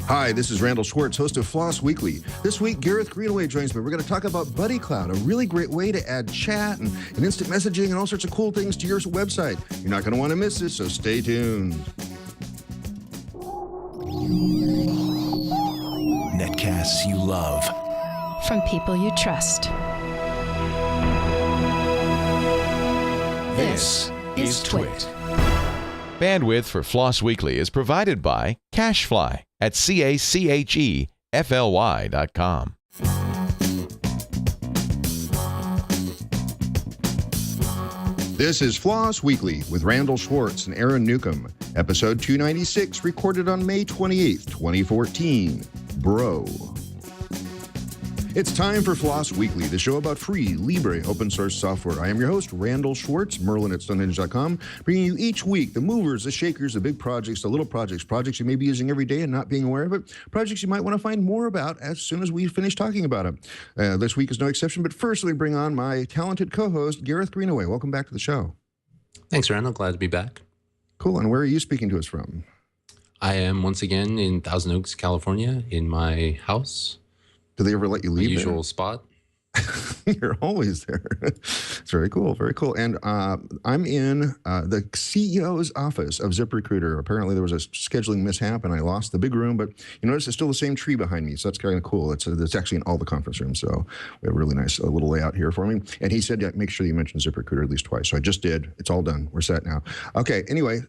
Hi, this is Randal Schwartz, host of FLOSS Weekly. This week, Gareth Greenaway joins me. We're going to talk about Buddycloud, a really great way to add chat and instant messaging and all sorts of cool things to your website. You're not going to want to miss this, so stay tuned. Netcasts you love. From people you trust. This is Twit. Bandwidth for FLOSS Weekly is provided by CacheFly at CacheFly.com. This is FLOSS Weekly with Randal Schwartz and Aaron Newcomb, episode 296, recorded on May 28th, 2014. Bro. It's time for FLOSS Weekly, the show about free, libre, open source software. I am your host, Randal Schwartz, Merlin at Stonehenge.com, bringing you each week the movers, the shakers, the big projects, the little projects you may be using every day and not being aware of it, projects you might want to find more about as soon as we finish talking about it. This week is no exception, but first let me bring on my talented co-host, Gareth Greenaway. Welcome back to the show. Thanks, Randal. Glad to be back. Cool. And where are you speaking to us from? I am once again in Thousand Oaks, California, in my house. Do they ever let you leave? The usual there? spot. You're always there. It's very cool, very cool. And I'm in the CEO's office of ZipRecruiter. Apparently there was a scheduling mishap and I lost the big room, but you notice it's still the same tree behind me, so that's kind of cool. It's actually in all the conference rooms, so we have a really nice little layout here for me. And he said, yeah, make sure you mention ZipRecruiter at least twice. So I just did. It's all done. We're set now. Okay, anyway,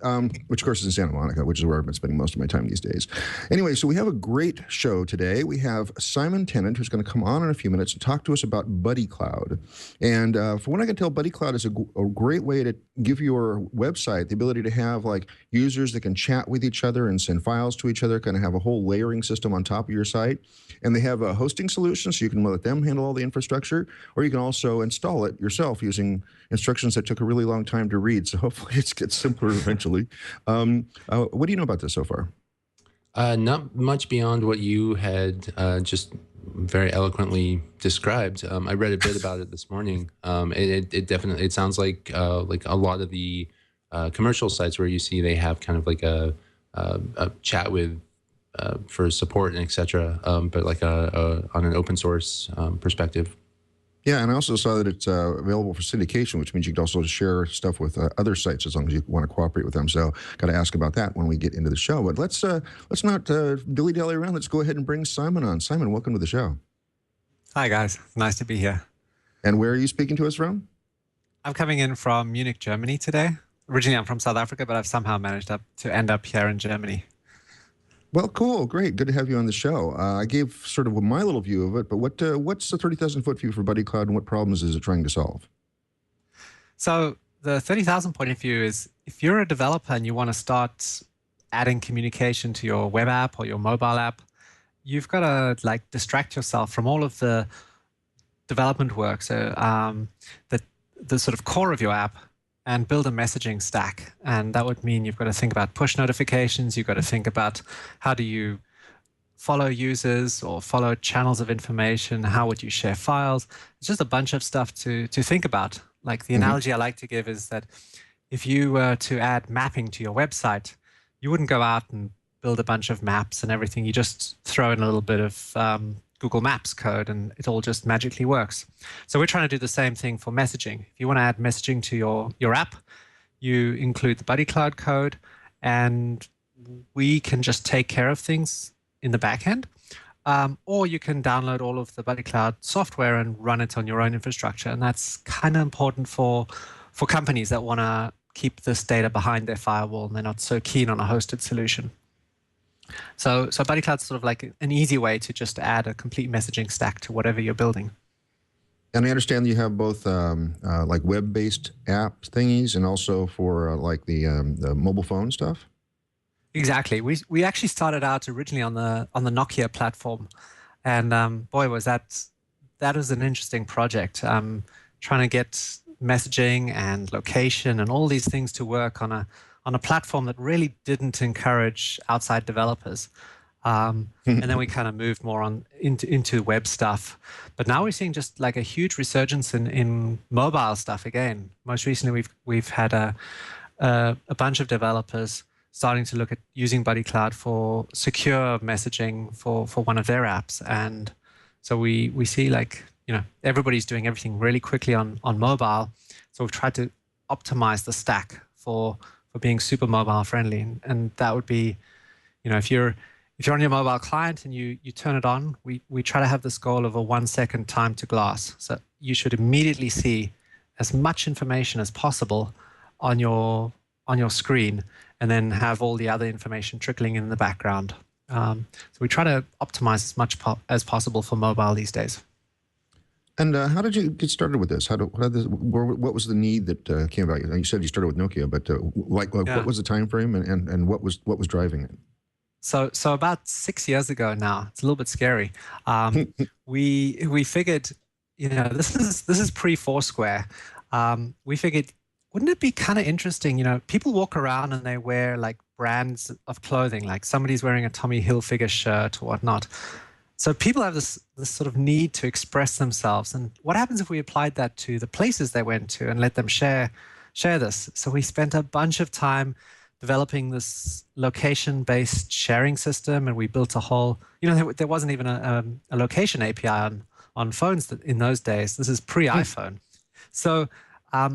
which of course is in Santa Monica, which is where I've been spending most of my time these days. Anyway, so we have a great show today. We have Simon Tennant, who's going to come on in a few minutes and talk to us about Buddycloud. And from what I can tell, Buddycloud is a great way to give your website the ability to have like users that can chat with each other and send files to each other, kind of have a whole layering system on top of your site. And they have a hosting solution, so you can let them handle all the infrastructure, or you can also install it yourself using instructions that took a really long time to read. So hopefully it gets simpler eventually. What do you know about this so far? Not much beyond what you had just very eloquently described. I read a bit about it this morning. It sounds like a lot of the commercial sites where you see they have kind of like a chat with for support and etc. But like on an open source perspective. Yeah, and I also saw that it's available for syndication, which means you can also share stuff with other sites as long as you want to cooperate with them. So, got to ask about that when we get into the show. But let's not dilly-dally around. Let's go ahead and bring Simon on. Simon, welcome to the show. Hi, guys. Nice to be here. And where are you speaking to us from? I'm coming in from Munich, Germany today. Originally, I'm from South Africa, but I've somehow managed to end up here in Germany. Well, cool, great, good to have you on the show. I gave sort of my little view of it, but what's the 30,000-foot view for Buddycloud, and what problems is it trying to solve? So the 30,000 point of view is if you're a developer and you want to start adding communication to your web app or your mobile app, you've got to like distract yourself from all of the development work. So the sort of core of your app, and build a messaging stack. And that would mean you've got to think about push notifications. You've got to think about how do you follow users or follow channels of information? How would you share files? It's just a bunch of stuff to think about. Like the analogy I like to give is that if you were to add mapping to your website, you wouldn't go out and build a bunch of maps and everything. You just throw in a little bit of Google Maps code and it all just magically works. So we're trying to do the same thing for messaging. If you want to add messaging to your app, you include the Buddycloud code and we can just take care of things in the back end. Or you can download all of the Buddycloud software and run it on your own infrastructure. And that's kind of important for companies that want to keep this data behind their firewall and they're not so keen on a hosted solution. So Buddycloud's sort of like an easy way to just add a complete messaging stack to whatever you're building. And I understand you have both like web-based app thingies and also for like the mobile phone stuff. Exactly. We actually started out originally on the Nokia platform, and boy, was that was an interesting project. Trying to get messaging and location and all these things to work on a platform that really didn't encourage outside developers. And then we kind of moved more into web stuff. But now we're seeing just like a huge resurgence in mobile stuff again. Most recently, we've had a bunch of developers starting to look at using Buddycloud for secure messaging for one of their apps. And so we see, like, everybody's doing everything really quickly on mobile. So we've tried to optimize the stack for being super mobile friendly. And that would be, if you're on your mobile client and you turn it on, we try to have this goal of a 1 second time to glass. So you should immediately see as much information as possible on your screen, and then have all the other information trickling in the background. So we try to optimize as much as possible for mobile these days. And how did you get started with this? What was the need that came about? You said you started with Nokia, but what was the time frame, and what was driving it? So about 6 years ago now, it's a little bit scary. We figured, this is pre-Foursquare. We figured, wouldn't it be kind of interesting? People walk around and they wear like brands of clothing, like somebody's wearing a Tommy Hilfiger shirt or whatnot. So people have this sort of need to express themselves. And what happens if we applied that to the places they went to and let them share this? So we spent a bunch of time developing this location-based sharing system, and we built a whole, there wasn't even a location API on phones in those days. This is pre-iPhone. So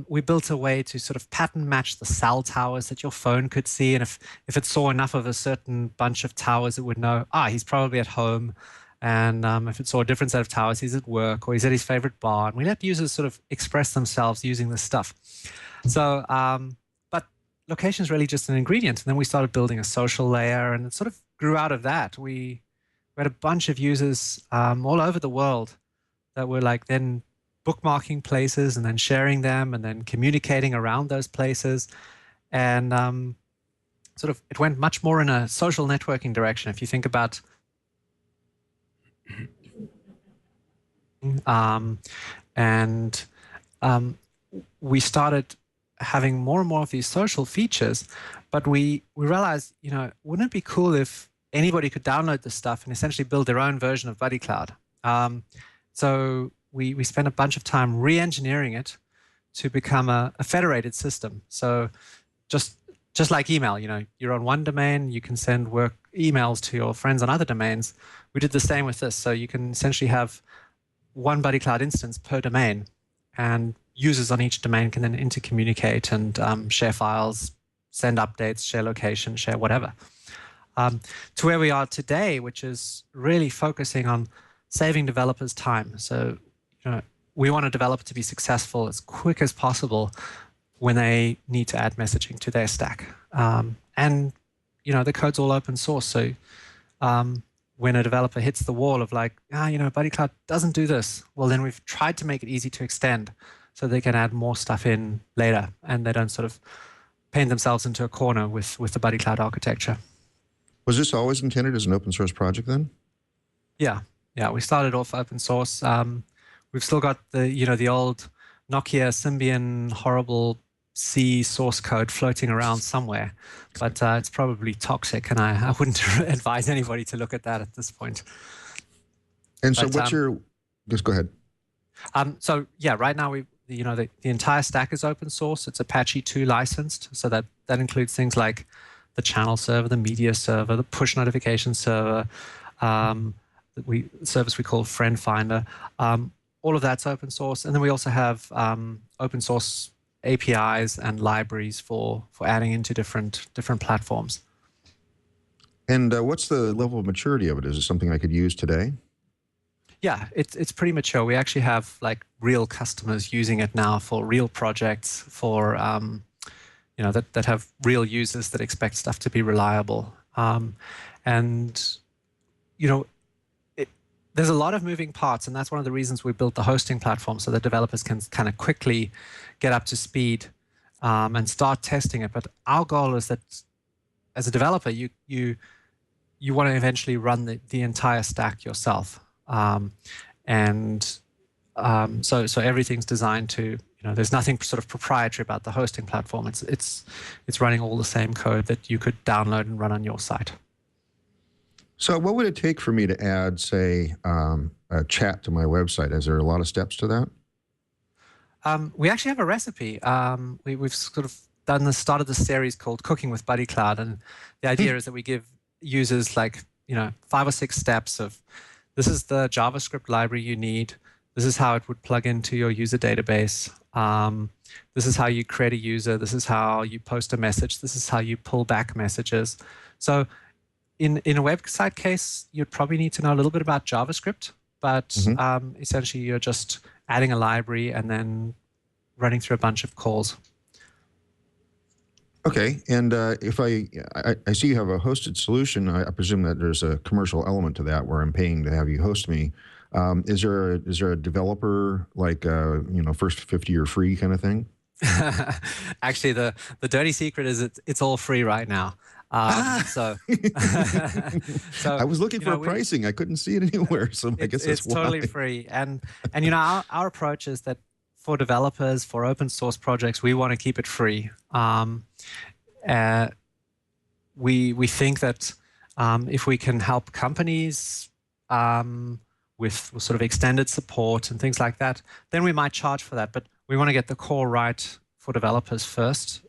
we built a way to sort of pattern match the cell towers that your phone could see. And if it saw enough of a certain bunch of towers, it would know, he's probably at home. And if it saw a different set of towers, he's at work or he's at his favorite bar. And we let users sort of express themselves using this stuff. So, but location is really just an ingredient. And then we started building a social layer, and it sort of grew out of that. We had a bunch of users all over the world that were like then bookmarking places and then sharing them and then communicating around those places. And sort of it went much more in a social networking direction. If you think about we started having more and more of these social features, but we realized, wouldn't it be cool if anybody could download this stuff and essentially build their own version of Buddycloud? So we spent a bunch of time re-engineering it to become a federated system. So just like email, you're on one domain, you can send work emails to your friends on other domains. We did the same with this. So you can essentially have one Buddycloud instance per domain, and users on each domain can then intercommunicate and share files, send updates, share location, share whatever. To where we are today, which is really focusing on saving developers time. So we want a developer to be successful as quick as possible when they need to add messaging to their stack. And the code's all open source. So when a developer hits the wall of like, Buddycloud doesn't do this, well, then we've tried to make it easy to extend so they can add more stuff in later, and they don't sort of paint themselves into a corner with the Buddycloud architecture. Was this always intended as an open source project then? Yeah, we started off open source. We've still got the old Nokia Symbian horrible C source code floating around somewhere, but it's probably toxic, and I wouldn't advise anybody to look at that at this point. And so just go ahead. So yeah, right now the entire stack is open source. It's Apache 2 licensed, so that includes things like the channel server, the media server, the push notification server, service we call Friend Finder. All of that's open source, and then we also have open source APIs and libraries for adding into different platforms. And what's the level of maturity of it? Is it something I could use today? Yeah, it's pretty mature. We actually have like real customers using it now for real projects, for that have real users that expect stuff to be reliable. There's a lot of moving parts, and that's one of the reasons we built the hosting platform, so that developers can kind of quickly get up to speed and start testing it. But our goal is that as a developer, you want to eventually run the entire stack yourself. So everything's designed to, there's nothing sort of proprietary about the hosting platform. It's running all the same code that you could download and run on your site. So what would it take for me to add, say, a chat to my website? Is there a lot of steps to that? We actually have a recipe. We've sort of started this series called Cooking with Buddycloud, and the idea is that we give users like 5 or 6 steps of, this is the JavaScript library you need, this is how it would plug into your user database, this is how you create a user, this is how you post a message, this is how you pull back messages. So in a website case, you'd probably need to know a little bit about JavaScript, but essentially you're just adding a library and then running through a bunch of calls. Okay, and if I see you have a hosted solution, I presume that there's a commercial element to that where I'm paying to have you host me. Is there a developer like first 50 or free kind of thing? Actually, the dirty secret is it's all free right now. So I was looking for pricing. I couldn't see it anywhere. So I guess that's it's totally free. And our approach is that for developers, for open source projects, we want to keep it free. We think that if we can help companies with sort of extended support and things like that, then we might charge for that. But we want to get the core right for developers first,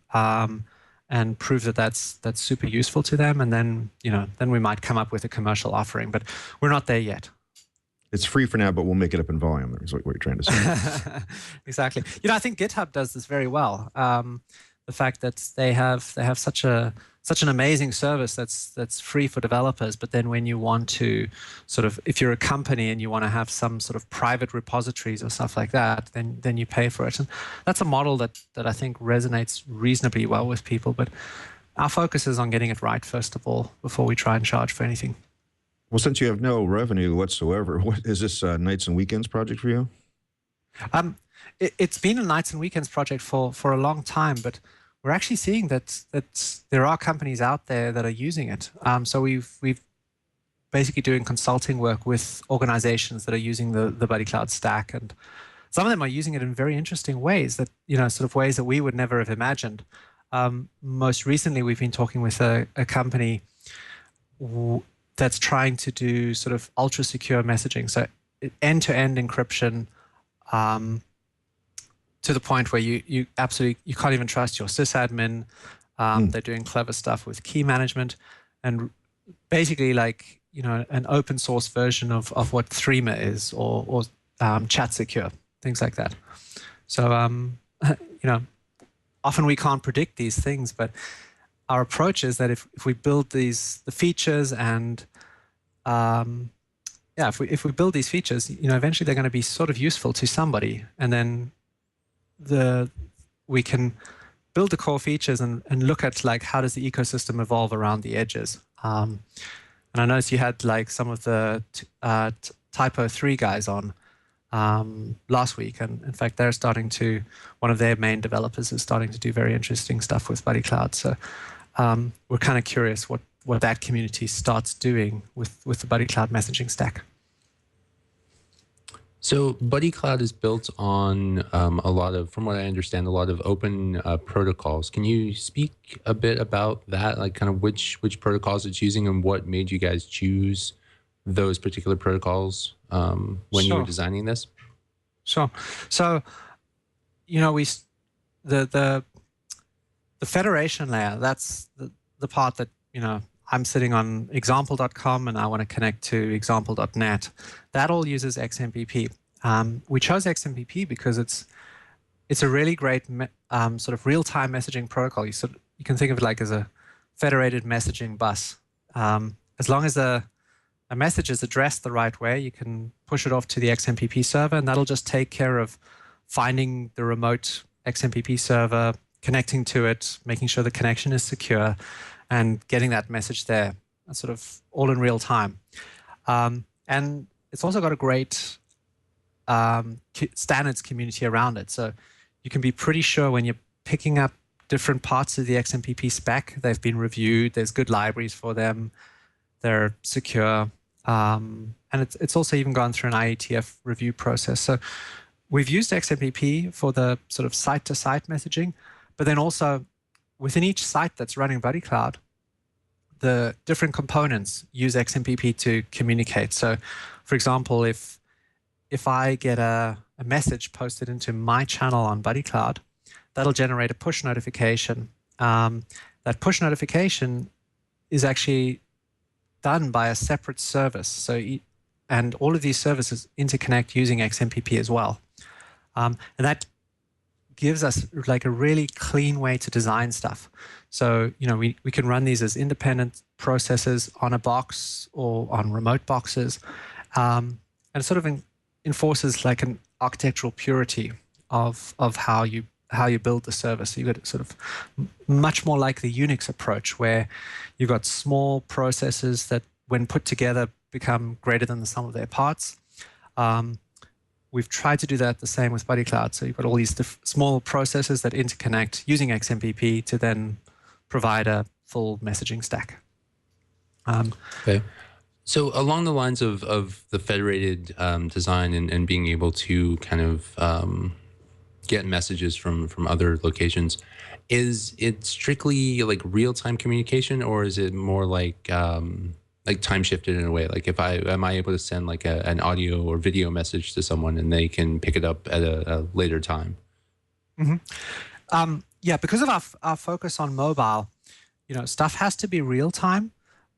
and prove that that's super useful to them, and then we might come up with a commercial offering. But we're not there yet. It's free for now, but we'll make it up in volume. Is what you're trying to say. Exactly. I think GitHub does this very well. The fact that they have such an amazing service that's free for developers, but then when you want to sort of, if you're a company and you want to have some sort of private repositories or stuff like that, then you pay for it. And that's a model that I think resonates reasonably well with people. But our focus is on getting it right first of all before we try and charge for anything. Well, since you have no revenue whatsoever, what is this nights and weekends project for you? It's been a nights and weekends project for a long time, but we're actually seeing that there are companies out there that are using it. So we've basically doing consulting work with organizations that are using the Buddycloud stack, and some of them are using it in very interesting ways that sort of ways that we would never have imagined. Most recently, we've been talking with a company that's trying to do sort of ultra secure messaging, so end-to-end encryption, to the point where you can't even trust your sysadmin. They're doing clever stuff with key management, and basically like an open source version of what Threema is, or Chat Secure, things like that. So often we can't predict these things, but our approach is that if we build the features and if we build these features, eventually they're going to be sort of useful to somebody, and then we can build the core features and look at like how does the ecosystem evolve around the edges. And I noticed you had like some of the Typo 3 guys on last week, and in fact one of their main developers is starting to do very interesting stuff with Buddycloud. So we're kind of curious what that community starts doing with the Buddycloud messaging stack. So Buddycloud is built on from what I understand, a lot of open protocols. Can you speak a bit about that, like kind of which protocols it's using and what made you guys choose those particular protocols when you were designing this? Sure. So, the federation layer, that's the part that, I'm sitting on example.com and I want to connect to example.net. That all uses XMPP. We chose XMPP because it's a really great sort of real-time messaging protocol. You can think of it like as a federated messaging bus. As long as a message is addressed the right way, you can push it off to the XMPP server, and that'll just take care of finding the remote XMPP server, connecting to it, making sure the connection is secure, and getting that message there, sort of all in real time. And it's also got a great standards community around it. So you can be pretty sure when you're picking up different parts of the XMPP spec, they've been reviewed, there's good libraries for them, they're secure, and it's also even gone through an IETF review process. So we've used XMPP for the sort of site-to-site messaging, but then also within each site that's running Buddycloud, the different components use XMPP to communicate. So, for example, if I get a message posted into my channel on Buddycloud, that'll generate a push notification. That push notification is actually done by a separate service. And all of these services interconnect using XMPP as well. And that gives us like a really clean way to design stuff. So, we can run these as independent processes on a box or on remote boxes. And it sort of enforces like an architectural purity of how you build the service. So you've got sort of much more like the Unix approach, where you've got small processes that, when put together, become greater than the sum of their parts. We've tried to do that the same with Buddycloud. So you've got all these small processes that interconnect using XMPP to then provide a full messaging stack. Okay. So along the lines of the federated design and being able to kind of get messages from other locations, is it strictly like real-time communication, or is it more like time shifted in a way? Like am I able to send like an audio or video message to someone and they can pick it up at a later time? Mm-hmm. Yeah, because of our focus on mobile, stuff has to be real time.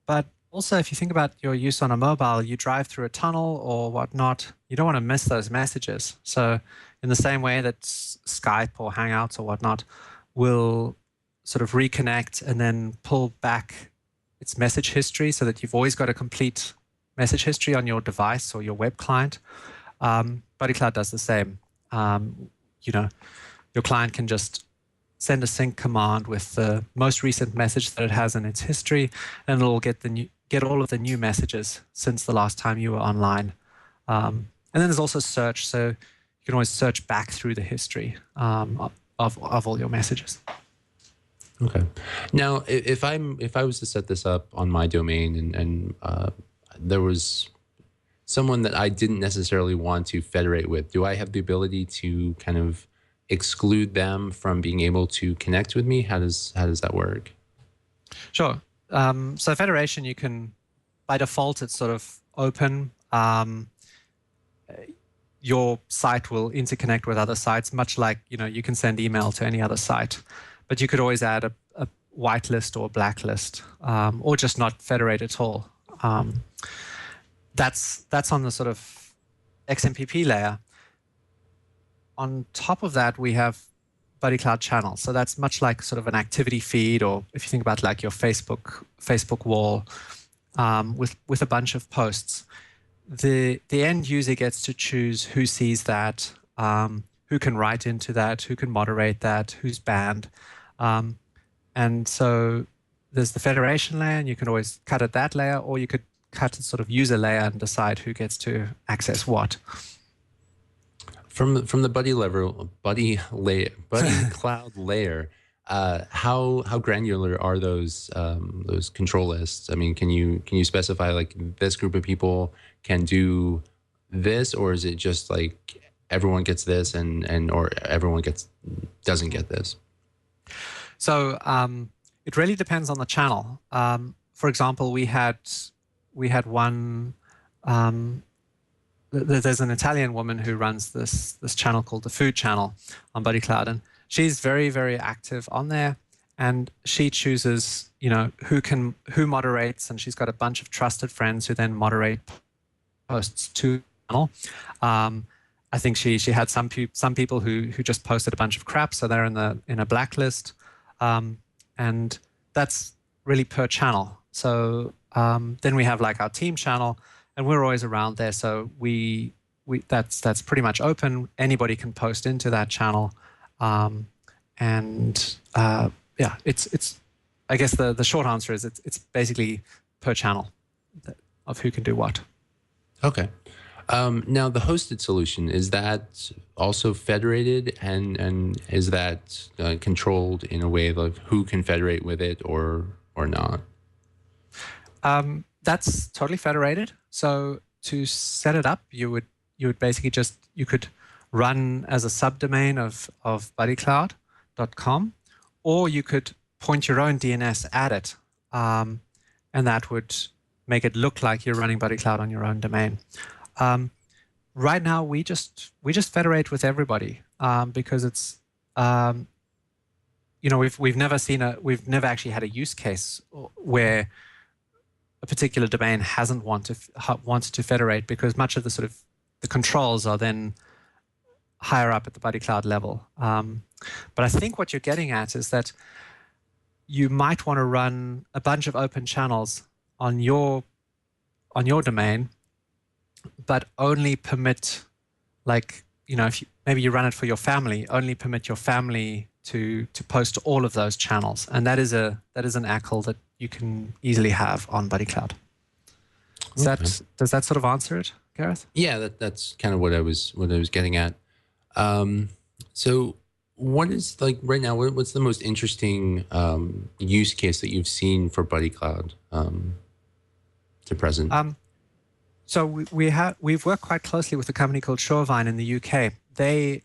But also, if you think about your use on a mobile, you drive through a tunnel or whatnot, you don't want to miss those messages. So in the same way that Skype or Hangouts or whatnot will sort of reconnect and then pull back its message history so that you've always got a complete message history on your device or your web client, Buddycloud does the same. Your client can just send a sync command with the most recent message that it has in its history, and it'll get all of the new messages since the last time you were online. And then there's also search, so you can always search back through the history of all your messages. Okay. Now, if I was to set this up on my domain and there was someone that I didn't necessarily want to federate with, do I have the ability to kind of exclude them from being able to connect with me? How does that work? Sure. So federation, you can, by default, it's sort of open. Your site will interconnect with other sites, much like you can send email to any other site. But you could always add a whitelist or blacklist, or just not federate at all. That's on the sort of XMPP layer. On top of that, we have Buddycloud channels. So that's much like sort of an activity feed, or if you think about like your Facebook wall with a bunch of posts. The end user gets to choose who sees that, who can write into that, who can moderate that, who's banned. And so there's the federation layer, and you can always cut at that layer, or you could cut a sort of user layer and decide who gets to access what. From the Buddycloud layer, how granular are those control lists? I mean, can you specify like this group of people can do this, or is it just like everyone gets this and or everyone doesn't get this? So it really depends on the channel. For example, we had one. There's an Italian woman who runs this channel called the Food Channel on Buddycloud, and she's very, very active on there. And she chooses, who moderates, and she's got a bunch of trusted friends who then moderate posts to the channel. I think she had some people who just posted a bunch of crap, so they're in a blacklist, and that's really per channel. So then we have like our team channel, and we're always around there. So that's pretty much open. Anybody can post into that channel, yeah, it's. I guess the short answer is it's basically per channel of who can do what. Okay. Now the hosted solution, is that also federated, and is that controlled in a way of who can federate with it or not? That's totally federated. So to set it up, you would basically you could run as a subdomain of buddycloud.com, or you could point your own DNS at it, and that would make it look like you're running Buddycloud on your own domain. Right now, we just federate with everybody because it's we've never actually had a use case where a particular domain hasn't wanted to federate, because much of the sort of the controls are then higher up at the Buddycloud level. But I think what you're getting at is that you might want to run a bunch of open channels on your domain, but only permit, like, if maybe you run it for your family, only permit your family to post to all of those channels, and that is an ACL that you can easily have on Buddycloud. Does that sort of answer it, Gareth? Yeah, that's kind of what I was getting at. So what is, like, right now, what's the most interesting use case that you've seen for Buddycloud to present? So we've worked quite closely with a company called Shoreline in the UK. They've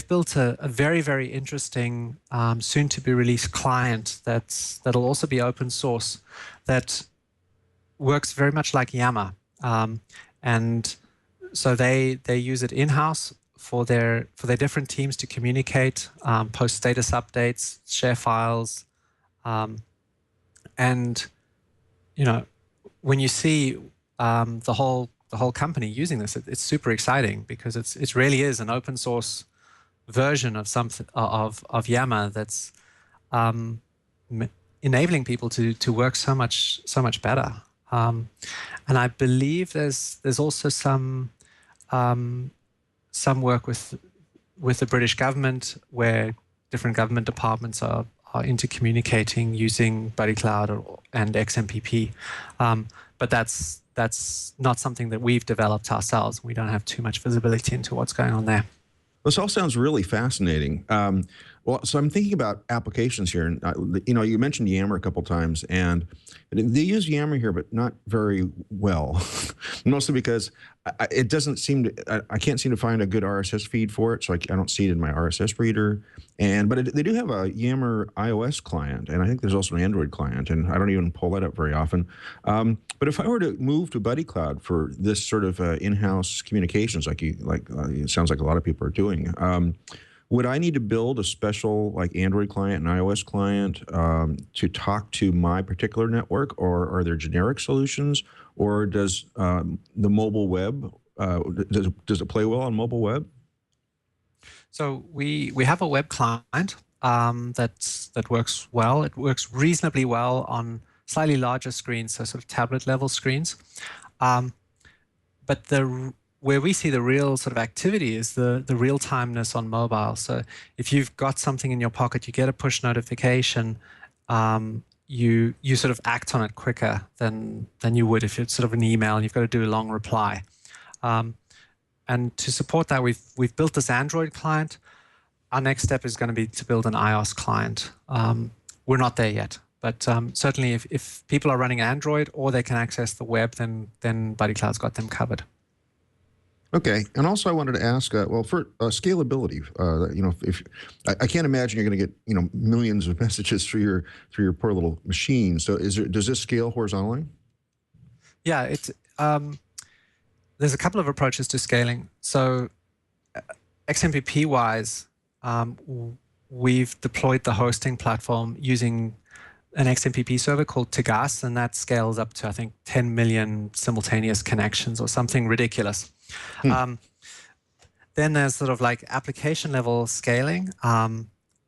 built a very, very interesting soon-to-be released client that'll also be open source, that works very much like Yammer, and so they use it in-house for their different teams to communicate, post status updates, share files, and when you see the whole company using this, it's super exciting, because it really is an open source version of something of Yammer that's enabling people to work so much better. And I believe there's also some work with the British government, where different government departments are intercommunicating using Buddycloud and XMPP. But that's not something that we've developed ourselves. We don't have too much visibility into what's going on there. This all sounds really fascinating. Well, so I'm thinking about applications here, and you mentioned Yammer a couple times, and they use Yammer here, but not very well. Mostly because it doesn't seem to. I can't seem to find a good RSS feed for it, so I don't see it in my RSS reader. But they do have a Yammer iOS client, and I think there's also an Android client, and I don't even pull that up very often. But if I were to move to Buddycloud for this sort of in-house communications, it sounds like a lot of people are doing. Would I need to build a special, like, Android client and iOS client to talk to my particular network, or are there generic solutions, or does the mobile web does it play well on mobile web? So we have a web client that works well. It works reasonably well on slightly larger screens, so sort of tablet level screens. But where we see the real sort of activity is the real-timeness on mobile. So if you've got something in your pocket, you get a push notification, you sort of act on it quicker than you would if it's sort of an email and you've got to do a long reply. And to support that, we've built this Android client. Our next step is going to be to build an iOS client. We're not there yet, but certainly if people are running Android or they can access the web, then Buddycloud's got them covered. Okay, and also I wanted to ask, for scalability, if I can't imagine you're going to get millions of messages through your poor little machine. So does this scale horizontally? Yeah, there's a couple of approaches to scaling. So XMPP wise, we've deployed the hosting platform using an XMPP server called Tegas, and that scales up to, I think, 10 million simultaneous connections or something ridiculous. Then there's sort of like application level scaling.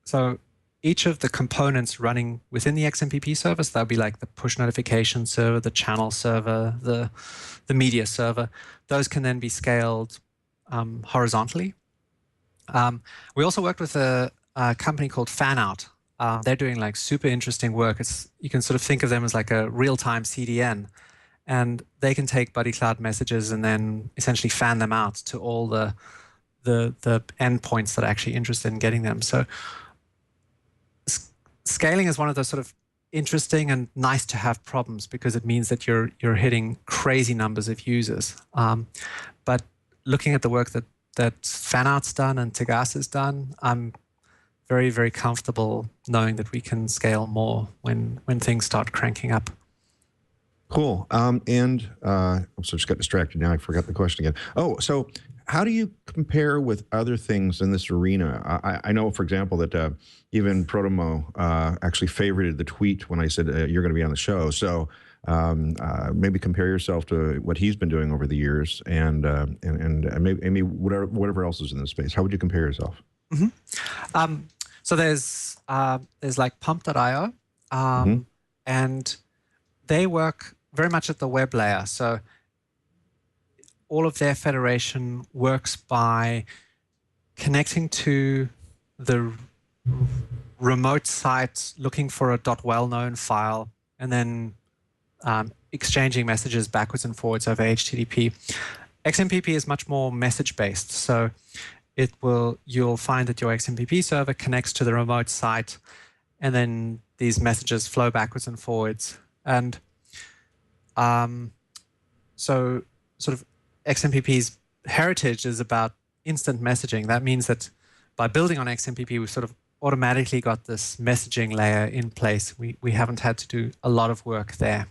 So each of the components running within the XMPP service, that'll be like the push notification server, the channel server, the media server. Those can then be scaled horizontally. We also worked with a company called Fanout. They're doing like super interesting work. You can sort of think of them as like a real-time CDN. And they can take Buddycloud messages and then essentially fan them out to all the endpoints that are actually interested in getting them. So scaling is one of those sort of interesting and nice to have problems, because it means that you're hitting crazy numbers of users. But looking at the work that Fanout's done and Tegas has done, I'm very, very comfortable knowing that we can scale more when things start cranking up. Cool. So I just got distracted now. I forgot the question again. Oh, so how do you compare with other things in this arena? I know, for example, that even Protomo actually favorited the tweet when I said you're going to be on the show. So maybe compare yourself to what he's been doing over the years, and maybe whatever else is in the space. How would you compare yourself? Mm-hmm. So there's like Pump.io, and they work very much at the web layer. So all of their federation works by connecting to the remote site, looking for a .well-known file, and then exchanging messages backwards and forwards over HTTP. XMPP is much more message-based. So you'll find that your XMPP server connects to the remote site, and then these messages flow backwards and forwards. And so sort of XMPP's heritage is about instant messaging. That means that by building on XMPP, we've sort of automatically got this messaging layer in place. We haven't had to do a lot of work there.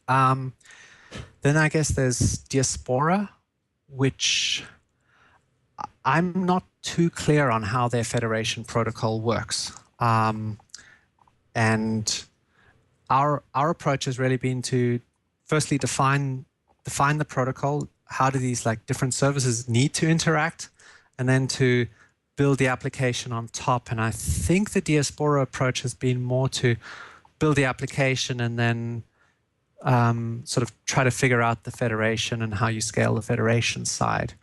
Then I guess there's Diaspora, which I'm not too clear on how their federation protocol works. And our approach has really been to firstly define the protocol. How do these like different services need to interact, and then to build the application on top. And I think the Diaspora approach has been more to build the application and then sort of try to figure out the federation and how you scale the federation side.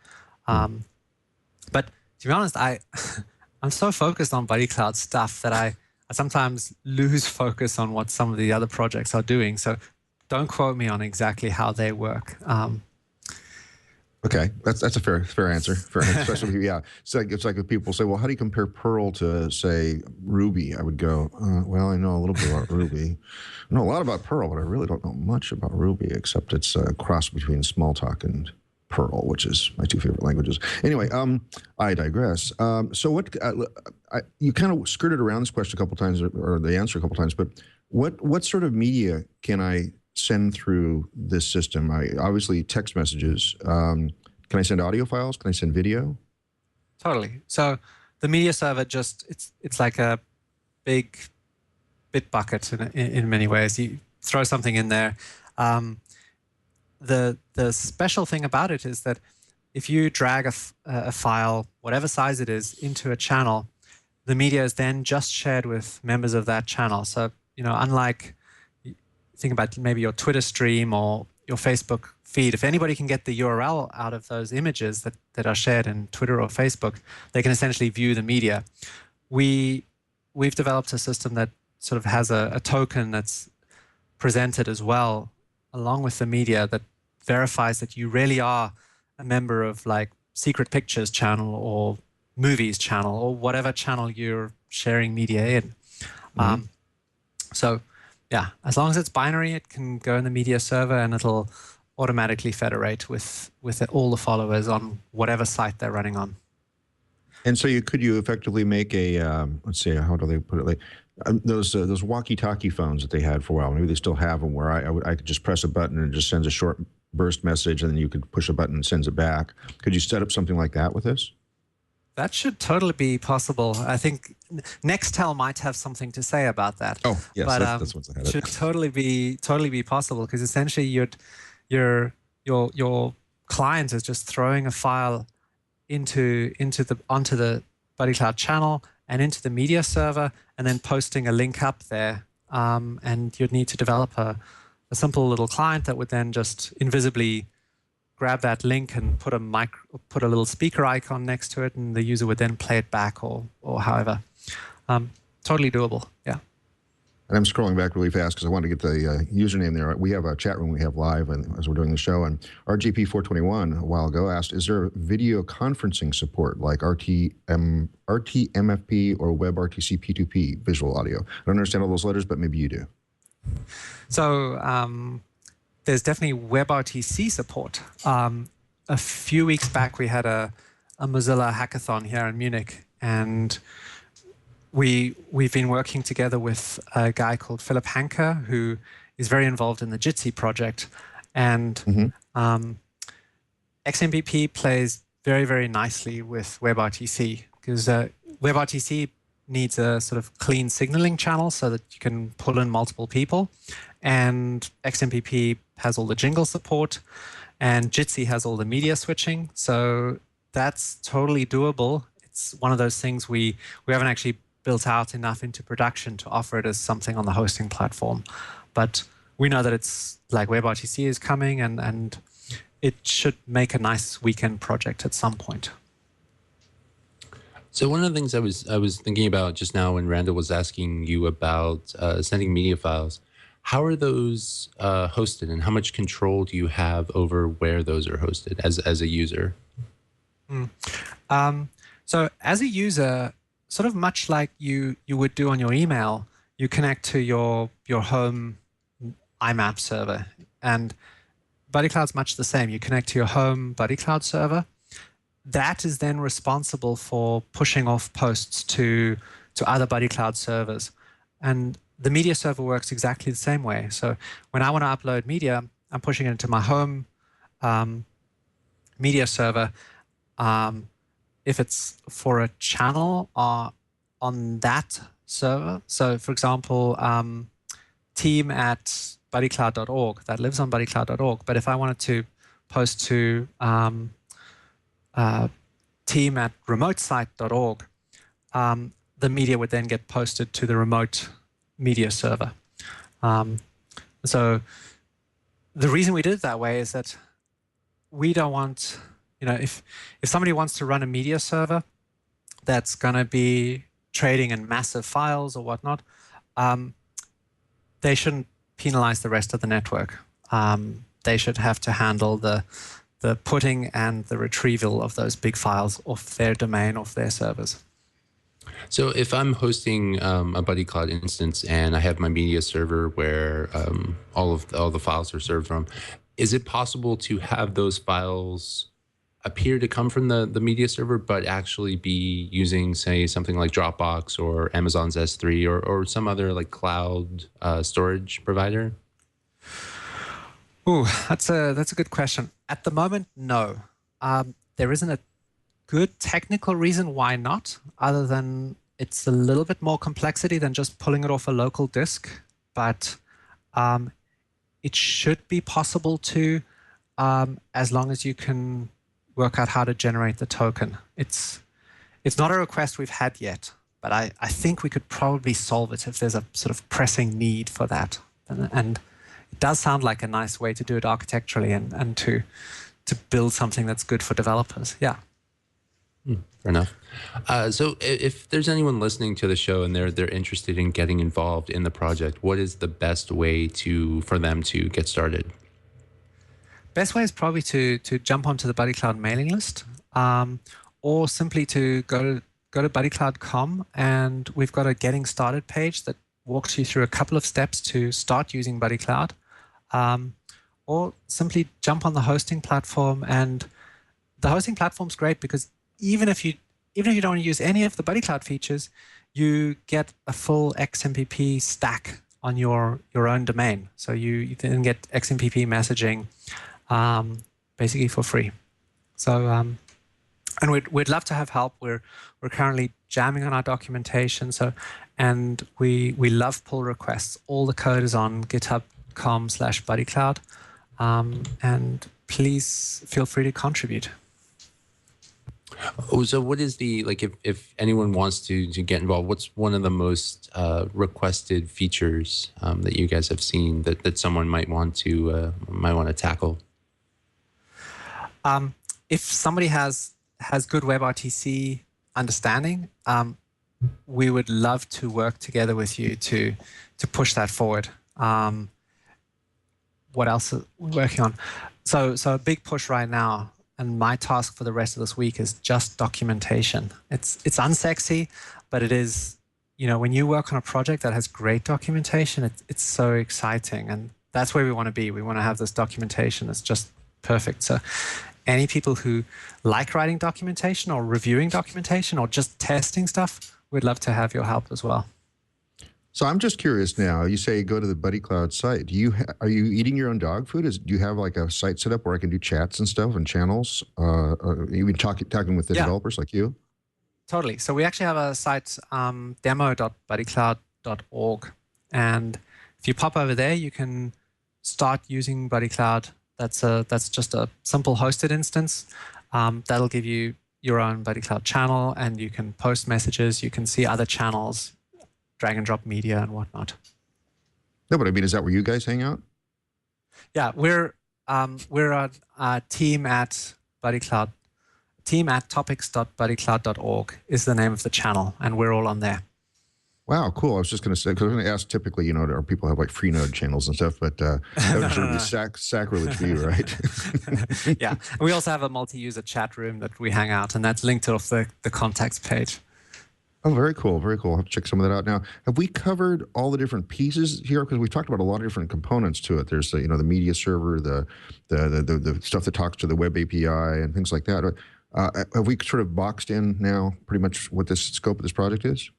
But to be honest, I'm so focused on Buddycloud stuff that I sometimes lose focus on what some of the other projects are doing. So don't quote me on exactly how they work. Okay, that's a fair answer. Fair answer. Especially, yeah. It's like if people say, well, how do you compare Perl to, say, Ruby? I would go, well, I know a little bit about Ruby. I know a lot about Perl, but I really don't know much about Ruby, except it's a cross between Smalltalk and Perl, which is my two favorite languages. Anyway, I digress. So what you kind of skirted around this question a couple times, or the answer a couple times, but what sort of media can I send through this system? Obviously text messages. Can I send audio files? Can I send video? Totally. So the media server it's like a big bit bucket in many ways. You throw something in there. The special thing about it is that if you drag a file, whatever size it is, into a channel, the media is then just shared with members of that channel. So, unlike, think about maybe your Twitter stream or your Facebook feed, if anybody can get the URL out of those images that are shared in Twitter or Facebook, they can essentially view the media. We've developed a system that sort of has a token that's presented as well along with the media that verifies that you really are a member of like Secret Pictures Channel or Movies Channel or whatever channel you're sharing media in. So yeah, as long as it's binary, it can go in the media server and it'll automatically federate with all the followers on whatever site they're running on. And so could you effectively make a, let's see, how do they put it? Like those walkie-talkie phones that they had for a while, maybe they still have them, where I could just press a button and it just sends a short burst message, and then you could push a button and sends it back. Could you set up something like that with this? That should totally be possible. I think Nextel might have something to say about that. Oh, yes, but, that's what's ahead. Should totally be possible, because essentially your client is just throwing a file onto the Buddycloud channel and into the media server, and then posting a link up there. And you'd need to develop a simple little client that would then just invisibly grab that link and put a little speaker icon next to it, and the user would then play it back or however. Totally doable, yeah. And I'm scrolling back really fast because I wanted to get the username there. We have a chat room we have live as we're doing the show, and RGP421 a while ago asked, is there video conferencing support like RTMFP or WebRTC P2P visual audio? I don't understand all those letters, but maybe you do. So there's definitely WebRTC support. A few weeks back, we had a Mozilla hackathon here in Munich, and we've been working together with a guy called Philip Hanker, who is very involved in the Jitsi project. And XMPP plays very, very nicely with WebRTC, because WebRTC needs a sort of clean signaling channel so that you can pull in multiple people. And XMPP has all the jingle support, and Jitsi has all the media switching. So that's totally doable. It's one of those things we haven't actually built out enough into production to offer it as something on the hosting platform. But we know that it's like WebRTC is coming, and it should make a nice weekend project at some point. So one of the things I was thinking about just now when Randal was asking you about sending media files, how are those hosted, and how much control do you have over where those are hosted as a user? So as a user, sort of much like you would do on your email, you connect to your home IMAP server, and Buddycloud's much the same. You connect to your home Buddycloud server. That is then responsible for pushing off posts to other Buddycloud servers. And the media server works exactly the same way. So when I want to upload media, I'm pushing it into my home media server. If it's for a channel on that server, so for example, team at buddycloud.org, that lives on buddycloud.org. But if I wanted to post to team at remotesite.org, the media would then get posted to the remote media server. So the reason we did it that way is that we don't want, if somebody wants to run a media server that's going to be trading in massive files or whatnot, they shouldn't penalize the rest of the network. They should have to handle the putting and the retrieval of those big files off their domain, off their servers. So if I'm hosting a Buddycloud instance and I have my media server where all the files are served from, is it possible to have those files appear to come from the media server, but actually be using, say, something like Dropbox or Amazon's S3 or some other like cloud storage provider? Ooh, that's a good question. At the moment, no. There isn't a good technical reason why not, other than it's a little bit more complexity than just pulling it off a local disk. But it should be possible to, as long as you can work out how to generate the token. It's not a request we've had yet, but I think we could probably solve it if there's a sort of pressing need for that. And it does sound like a nice way to do it architecturally and to build something that's good for developers. Yeah. Fair enough. So if there's anyone listening to the show and they're interested in getting involved in the project, what is the best way for them to get started? Best way is probably to jump onto the Buddycloud mailing list, or simply to go to buddycloud.com, and we've got a getting started page that walks you through a couple of steps to start using Buddycloud, or simply jump on the hosting platform. And the hosting platform's great because even if you don't want to use any of the Buddycloud features, you get a full XMPP stack on your own domain. So you then get XMPP messaging basically for free. So and we'd love to have help. We're currently jamming on our documentation. And we love pull requests. All the code is on github.com/buddycloud, and please feel free to contribute. Oh, so what is if anyone wants to get involved, what's one of the most requested features that you guys have seen that someone might want to tackle? If somebody has good WebRTC understanding, we would love to work together with you to push that forward. What else are we working on? So a big push right now, and my task for the rest of this week is just documentation. It's unsexy, but it is, when you work on a project that has great documentation, it's so exciting. And that's where we want to be. We want to have this documentation that's just perfect. So any people who like writing documentation or reviewing documentation or just testing stuff, we'd love to have your help as well. So I'm just curious now. You say go to the Buddycloud site. Are you eating your own dog food? Do you have like a site set up where I can do chats and stuff and channels? Even talking with the developers like you? Totally. So we actually have a site, demo.buddycloud.org. And if you pop over there, you can start using Buddycloud. That's just a simple hosted instance. That'll give you your own Buddycloud channel, and you can post messages. You can see other channels, drag and drop media and whatnot. No, but I mean, is that where you guys hang out? Yeah, we're a team at Buddycloud. Team at topics.buddycloud.org is the name of the channel, and we're all on there. Wow, cool. I was just going to say, because I was going to ask typically, do people have like free node channels and stuff, but that would sort of be sacrilege for you, right? Yeah. And we also have a multi-user chat room that we hang out, and that's linked off the contacts page. Oh, very cool. Very cool. I'll have to check some of that out. Now, have we covered all the different pieces here? Because we've talked about a lot of different components to it. There's the media server, the stuff that talks to the web API and things like that. Have we sort of boxed in now pretty much what this scope of this project is?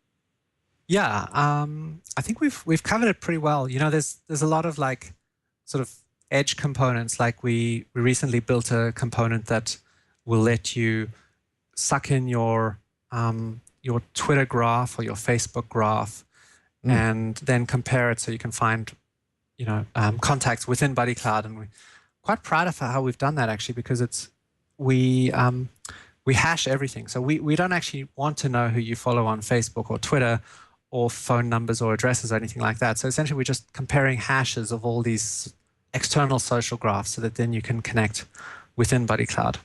Yeah, I think we've covered it pretty well. There's a lot of like sort of edge components. Like we recently built a component that will let you suck in your Twitter graph or your Facebook graph, and then compare it so you can find contacts within Buddycloud. And we're quite proud of how we've done that actually, because we hash everything. So we don't actually want to know who you follow on Facebook or Twitter, or phone numbers or addresses or anything like that. So essentially we're just comparing hashes of all these external social graphs so that then you can connect within Buddycloud.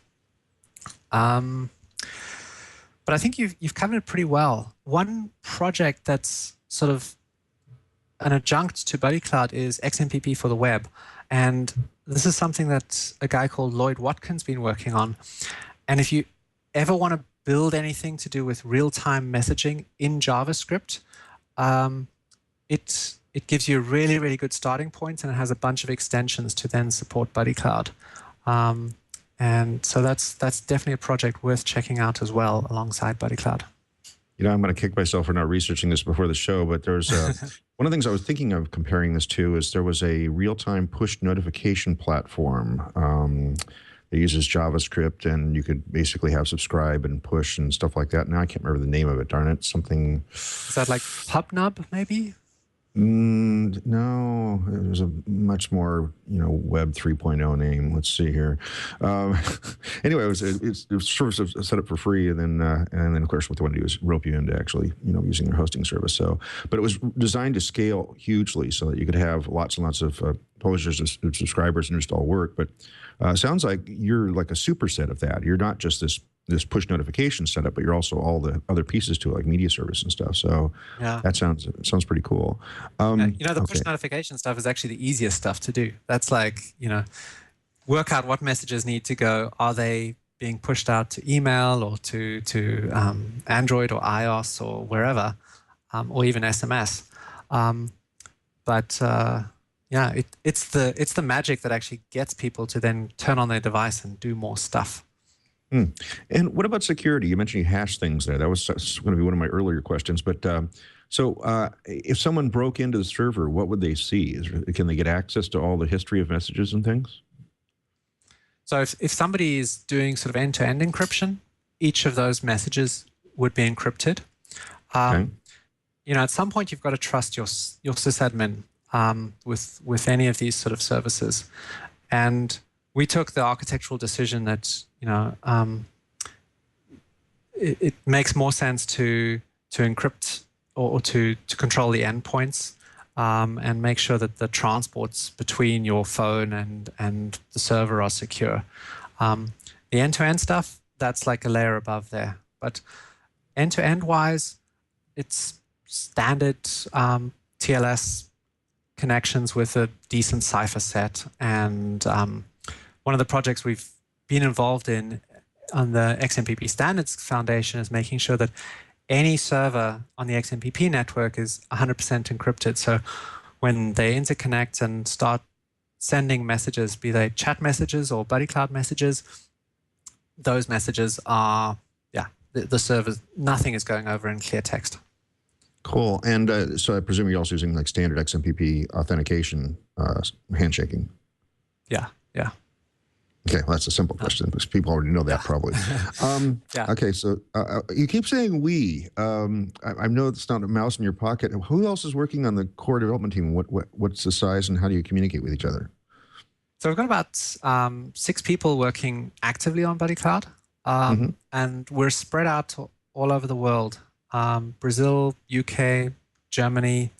But I think you've covered it pretty well. One project that's sort of an adjunct to Buddycloud is XMPP for the web. And this is something that a guy called Lloyd Watkins been working on. And if you ever want to build anything to do with real-time messaging in JavaScript, it gives you a really, really good starting point, and it has a bunch of extensions to then support Buddycloud. And so that's definitely a project worth checking out as well alongside Buddycloud. I'm going to kick myself for not researching this before the show, but there's one of the things I was thinking of comparing this to is there was a real-time push notification platform that uses JavaScript, and you could basically have subscribe and push and stuff like that. Now I can't remember the name of it. Darn it, something. Is that like PubNub maybe? No, it was a much more Web 3.0 name. Let's see here. Anyway, it was sort of set up for free, and then of course what they want to do is rope you into actually using their hosting service. So, but it was designed to scale hugely so that you could have lots and lots of publishers and subscribers and just all work. But sounds like you're like a superset of that. You're not just this push notification setup, but you're also all the other pieces to it, like media service and stuff. So yeah, that sounds pretty cool. The push notification stuff is actually the easiest stuff to do. That's like, work out what messages need to go. Are they being pushed out to email or to Android or iOS or wherever, or even SMS. It's the magic that actually gets people to then turn on their device and do more stuff. And what about security? You mentioned you hash things there. That was going to be one of my earlier questions. But so if someone broke into the server, what would they see? Can they get access to all the history of messages and things? So if somebody is doing sort of end-to-end encryption, each of those messages would be encrypted. Okay. At some point, you've got to trust your sysadmin with any of these sort of services. And we took the architectural decision that it makes more sense to encrypt or to control the endpoints and make sure that the transports between your phone and the server are secure. The end-to-end stuff, that's like a layer above there. But end-to-end wise, it's standard TLS connections with a decent cipher set. And one of the projects we've been involved in on the XMPP Standards Foundation is making sure that any server on the XMPP network is 100% encrypted. So when they interconnect and start sending messages, be they chat messages or Buddycloud messages, those messages are, the servers, nothing is going over in clear text. Cool. And so I presume you're also using like standard XMPP authentication, handshaking. Yeah. Okay, well, that's a simple question because people already know that probably. Yeah. Okay, so you keep saying we. I know it's not a mouse in your pocket. Who else is working on the core development team? What's the size and how do you communicate with each other? So we've got about 6 people working actively on Buddycloud, and we're spread out all over the world. Brazil, UK, Germany,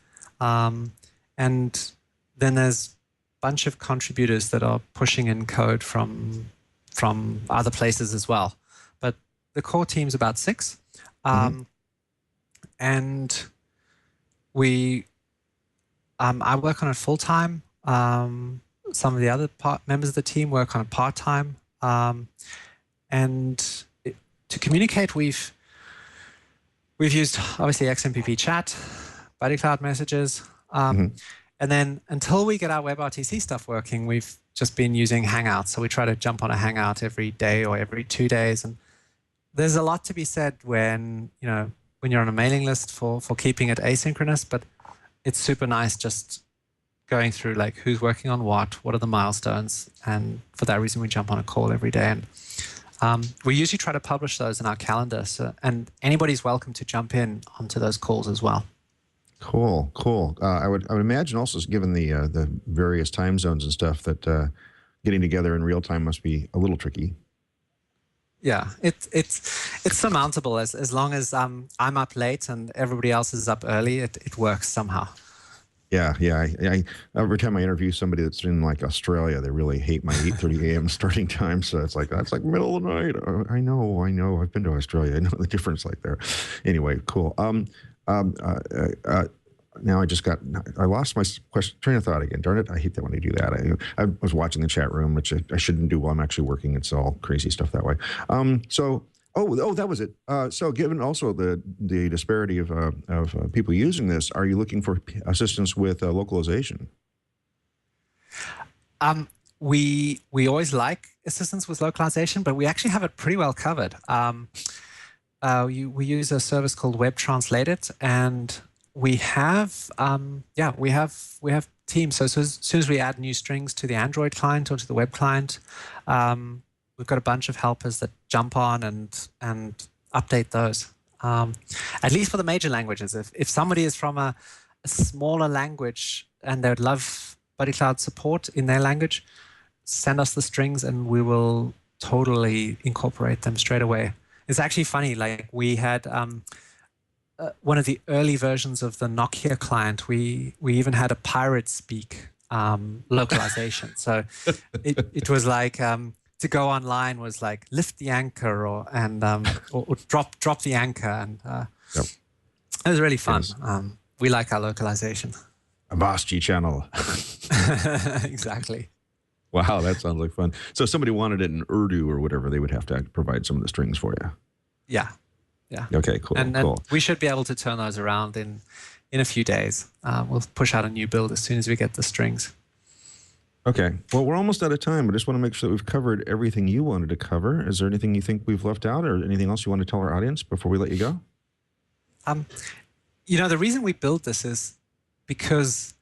and then there's bunch of contributors that are pushing in code from other places as well. But the core team's about 6. And I work on it full time. Some of the other members of the team work on it part time. To communicate, we've used obviously XMPP chat, Buddycloud messages, and then until we get our WebRTC stuff working, we've just been using Hangouts. So we try to jump on a Hangout every day or every 2 days. And there's a lot to be said when you're on a mailing list for keeping it asynchronous, but it's super nice just going through like who's working on what are the milestones. And for that reason, we jump on a call every day. And we usually try to publish those in our calendar. And anybody's welcome to jump in onto those calls as well. Cool. I would imagine also, given the various time zones and stuff, that getting together in real time must be a little tricky. Yeah, it's surmountable as long as I'm up late and everybody else is up early. It works somehow. Yeah. Every time I interview somebody that's in like Australia, they really hate my 8:30 a.m. starting time. So it's like that's like middle of the night. I know. I've been to Australia. I know the difference like there. Anyway, cool. Now I lost my train of thought again. Darn it, I hate that when I do that. I was watching the chat room, which I shouldn't do while I'm actually working. It's all crazy stuff that way. That was it. So given also the disparity of people using this, are you looking for assistance with localization? We always like assistance with localization, but we actually have it pretty well covered. We use a service called Web Translated, and we have teams. So as soon as we add new strings to the Android client or to the web client, we've got a bunch of helpers that jump on and update those. At least for the major languages. If somebody is from a smaller language and they would love Buddycloud support in their language, send us the strings and we will totally incorporate them straight away. It's actually funny, like we had one of the early versions of the Nokia client, we even had a pirate speak localization. So it was like to go online was like lift the anchor or drop the anchor, and it was really fun. Yes. We like our localization. A Basti channel. Exactly. Wow, that sounds like fun. So if somebody wanted it in Urdu or whatever, they would have to provide some of the strings for you. Yeah. Okay, cool. And we should be able to turn those around in a few days. We'll push out a new build as soon as we get the strings. Okay. Well, we're almost out of time. I just want to make sure that we've covered everything you wanted to cover. Is there anything you think we've left out or anything else you want to tell our audience before we let you go? The reason we built this is because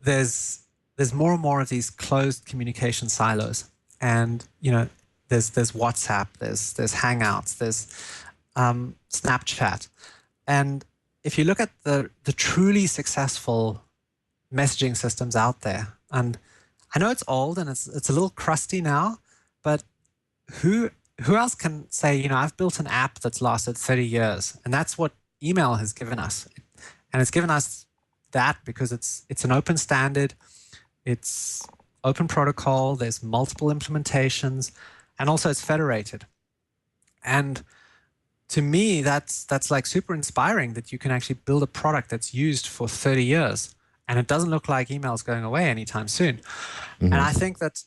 there's more and more of these closed communication silos. And, there's WhatsApp, there's Hangouts, there's Snapchat. And if you look at the truly successful messaging systems out there, and I know it's old and it's a little crusty now, but who else can say, I've built an app that's lasted 30 years, and that's what email has given us. And it's given us that because it's an open standard, it's open protocol, there's multiple implementations, and also it's federated. And to me, that's like super inspiring that you can actually build a product that's used for 30 years and it doesn't look like email's going away anytime soon. Mm-hmm. And I think that,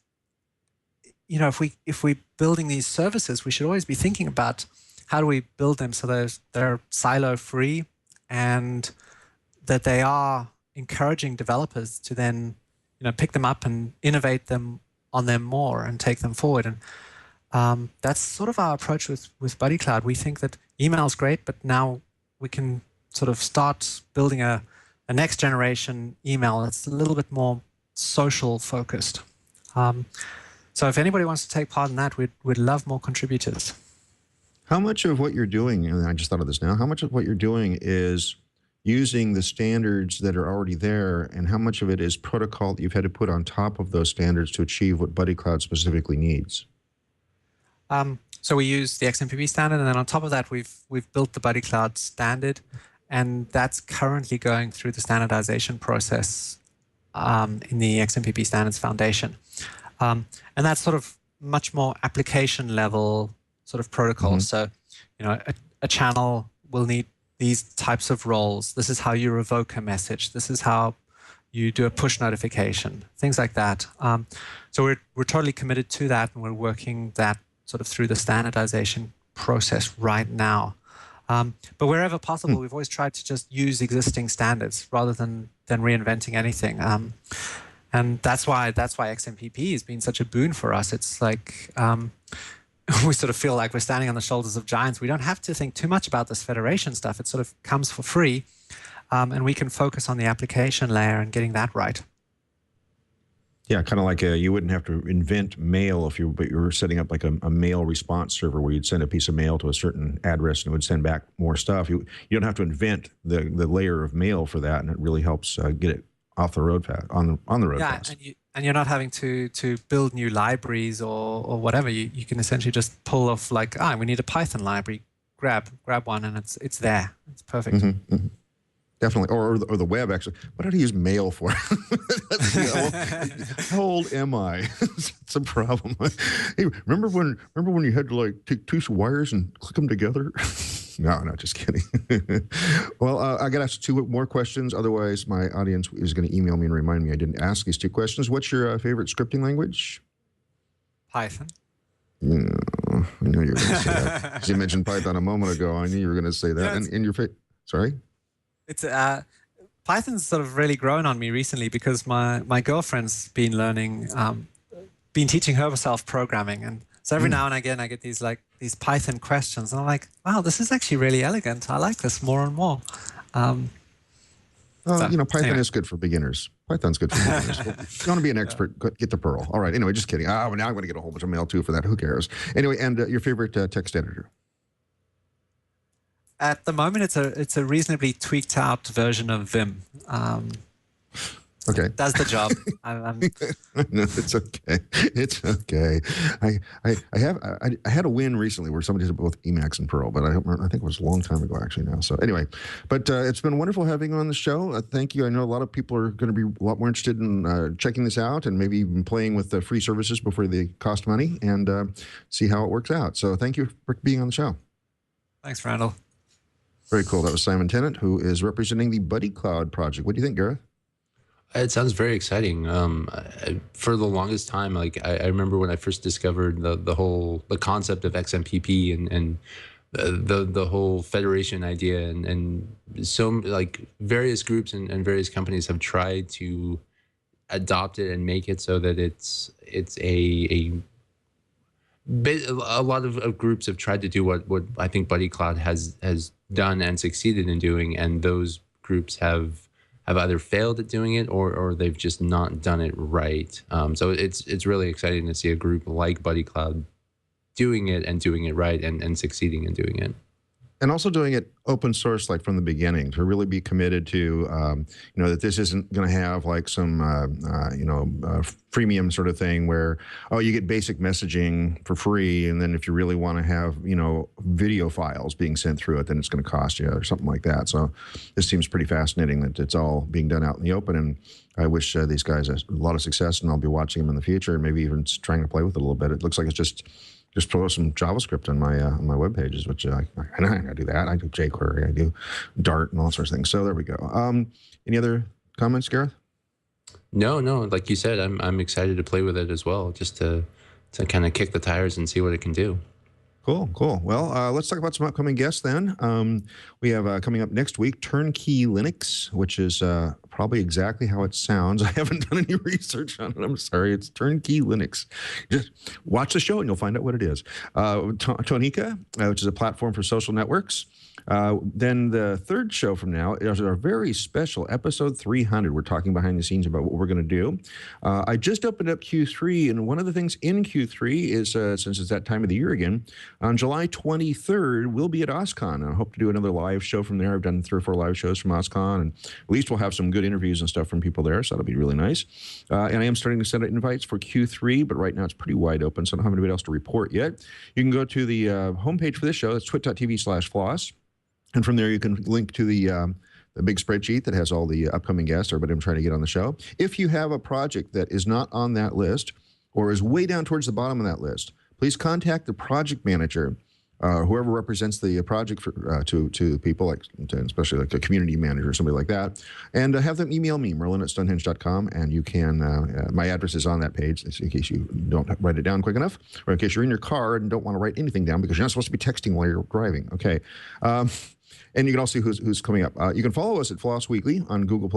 if we're building these services, we should always be thinking about how do we build them so they're silo free and that they are encouraging developers to then, pick them up and innovate them on them more and take them forward. And that's sort of our approach with Buddycloud. We think that email is great, but now we can sort of start building a next generation email that's a little bit more social focused. So if anybody wants to take part in that, we'd love more contributors. How much of what you're doing, and I just thought of this now, how much of what you're doing is using the standards that are already there, and how much of it is protocol that you've had to put on top of those standards to achieve what Buddycloud specifically needs? So we use the XMPP standard, and then on top of that, we've built the Buddycloud standard, and that's currently going through the standardization process in the XMPP Standards Foundation. And that's sort of much more application level sort of protocol. So, a channel will need these types of roles. This is how you revoke a message. This is how you do a push notification, things like that. So we're totally committed to that, and we're working that sort of through the standardization process right now. But wherever possible, we've always tried to just use existing standards rather than reinventing anything. And that's why XMPP has been such a boon for us. It's like we sort of feel like we're standing on the shoulders of giants. We don't have to think too much about this federation stuff. It sort of comes for free, and we can focus on the application layer and getting that right. Yeah, kind of like you wouldn't have to invent mail but you were setting up like a mail response server where you'd send a piece of mail to a certain address and it would send back more stuff. You don't have to invent the layer of mail for that, and it really helps get it off the road path, on the road path. And you're not having to build new libraries or whatever. You can essentially just pull off like, we need a Python library, grab one, and it's there. It's perfect. Definitely, or the web actually. What did I use mail for? How old am I? It's a problem. Hey, remember when you had to like take two wires and click them together? No, just kidding. Well, I got to ask 2 more questions. Otherwise, my audience is going to email me and remind me I didn't ask these 2 questions. What's your favorite scripting language? Python. I knew you were going to say that. You mentioned Python a moment ago. I knew you were going to say that. Yeah, and in your sorry? It's Python's sort of really grown on me recently because my girlfriend's been learning, been teaching herself programming, and so every now and again I get these Python questions, and I'm like, wow, this is actually really elegant. I like this more and more. Python is good for beginners. Python's good for beginners. If you want to be an expert, get to Perl. All right. Anyway, just kidding. Now I'm going to get a whole bunch of mail too for that. Who cares? Anyway, and your favorite text editor? At the moment, it's a reasonably tweaked out version of Vim. Okay. Does the job. No, it's okay. It's okay. I had a win recently where somebody did both Emacs and Perl, but I think it was a long time ago actually now. So anyway, but it's been wonderful having you on the show. Thank you. I know a lot of people are going to be a lot more interested in checking this out and maybe even playing with the free services before they cost money and see how it works out. So thank you for being on the show. Thanks, Randal. Very cool. That was Simon Tennant, who is representing the Buddycloud project. What do you think, Gareth? It sounds very exciting. For the longest time, I remember when I first discovered the concept of XMPP and the whole federation idea, and so various groups and various companies have tried to adopt it and make it so that it's a lot of groups have tried to do what I think Buddycloud has done and succeeded in doing, and those groups have either failed at doing it or they've just not done it right. So it's really exciting to see a group like Buddycloud doing it and doing it right and succeeding in doing it. And also doing it open source, like from the beginning, to really be committed to, that this isn't going to have like some, freemium sort of thing where, you get basic messaging for free. And then if you really want to have, video files being sent through it, then it's going to cost you or something like that. So this seems pretty fascinating that it's all being done out in the open. And I wish these guys a lot of success, and I'll be watching them in the future and maybe even trying to play with it a little bit. It looks like it's just throw some JavaScript on my web pages, which I do that. I do jQuery, I do Dart, and all sorts of things. So there we go. Any other comments, Gareth? No. Like you said, I'm excited to play with it as well, just to kind of kick the tires and see what it can do. Cool. Well, let's talk about some upcoming guests then. We have coming up next week, Turnkey Linux, which is probably exactly how it sounds. I haven't done any research on it. I'm sorry. It's Turnkey Linux. Just watch the show and you'll find out what it is. Tonika, which is a platform for social networks. Then the third show from now is our very special episode 300. We're talking behind the scenes about what we're going to do. I just opened up Q3, and one of the things in Q3 is, since it's that time of the year again, on July 23rd, we'll be at OSCON. I hope to do another live show from there. I've done 3 or 4 live shows from OSCON, and at least we'll have some good interviews and stuff from people there, so that'll be really nice. And I am starting to send out invites for Q3, but right now it's pretty wide open, so I don't have anybody else to report yet. You can go to the homepage for this show. It's twit.tv/floss. And from there, you can link to the big spreadsheet that has all the upcoming guests, everybody I'm trying to get on the show. If you have a project that is not on that list or is way down towards the bottom of that list, please contact the project manager, whoever represents the project for, to people, like especially like a community manager or somebody like that, and have them email me, merlin@stonehenge.com, and you can, my address is on that page in case you don't write it down quick enough, or in case you're in your car and don't want to write anything down because you're not supposed to be texting while you're driving. Okay. And you can also see who's coming up. You can follow us at Floss Weekly on Google+,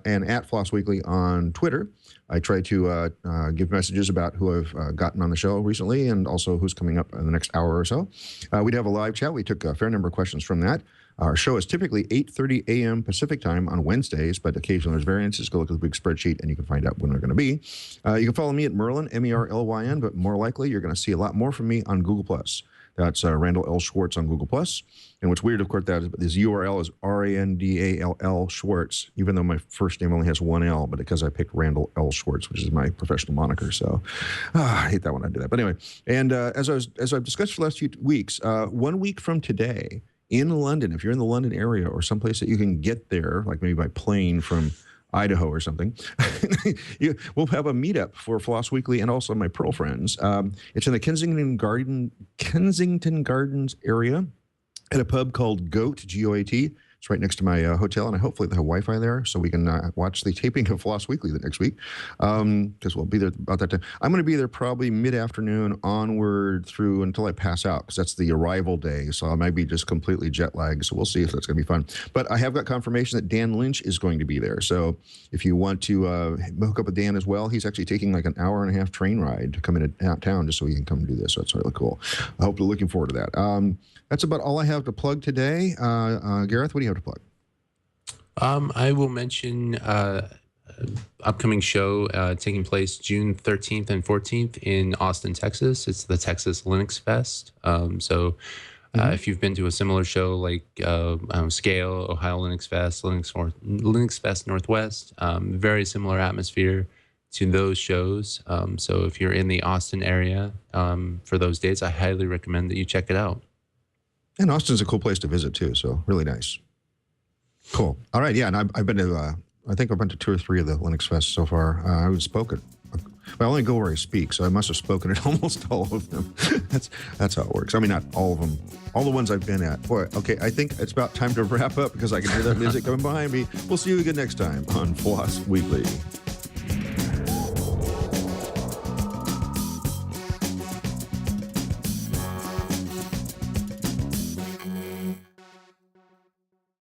and at Floss Weekly on Twitter. I try to give messages about who I've gotten on the show recently and also who's coming up in the next hour or so. We have a live chat. We took a fair number of questions from that. Our show is typically 8:30 a.m. Pacific time on Wednesdays, but occasionally there's variances. Go look at the big spreadsheet and you can find out when they're going to be. You can follow me at Merlin, Merlyn, but more likely you're going to see a lot more from me on Google+. That's Randal L. Schwartz on Google+. And what's weird, of course, that is URL is Randall Schwartz, even though my first name only has 1 L, but because I picked Randal L. Schwartz, which is my professional moniker. So I hate that when I do that. But anyway, and as I've discussed for the last few weeks, 1 week from today in London, if you're in the London area or someplace that you can get there, like maybe by plane from Idaho or something, we'll have a meetup for Floss Weekly and also my Pearl friends. It's in the Kensington Gardens area at a pub called Goat, G-O-A-T. It's right next to my hotel, and I hopefully have Wi-Fi there so we can watch the taping of Floss Weekly the next week, because we'll be there about that time. I'm going to be there probably mid-afternoon onward through until I pass out, because that's the arrival day, so I might be just completely jet-lagged, so we'll see if that's going to be fun. But I have got confirmation that Dan Lynch is going to be there, so if you want to hook up with Dan as well, he's actually taking like an hour-and-a-half train ride to come into town just so he can come and do this, so that's really cool. I hope you're looking forward to that. That's about all I have to plug today. Gareth, what do you have to plug? I will mention upcoming show taking place June 13th and 14th in Austin, Texas. It's the Texas Linux Fest. If you've been to a similar show like Scale, Ohio Linux Fest, Linux Fest Northwest, very similar atmosphere to those shows. So if you're in the Austin area for those dates, I highly recommend that you check it out. And Austin's a cool place to visit too, so really nice. Cool. All right, yeah, and I've been to, I think I've been to 2 or 3 of the Linux Fests so far. I've spoken. Well, I only go where I speak, so I must have spoken at almost all of them. That's how it works. I mean, not all of them. All the ones I've been at. Boy, okay, I think it's about time to wrap up because I can hear that music coming behind me. We'll see you again next time on Floss Weekly.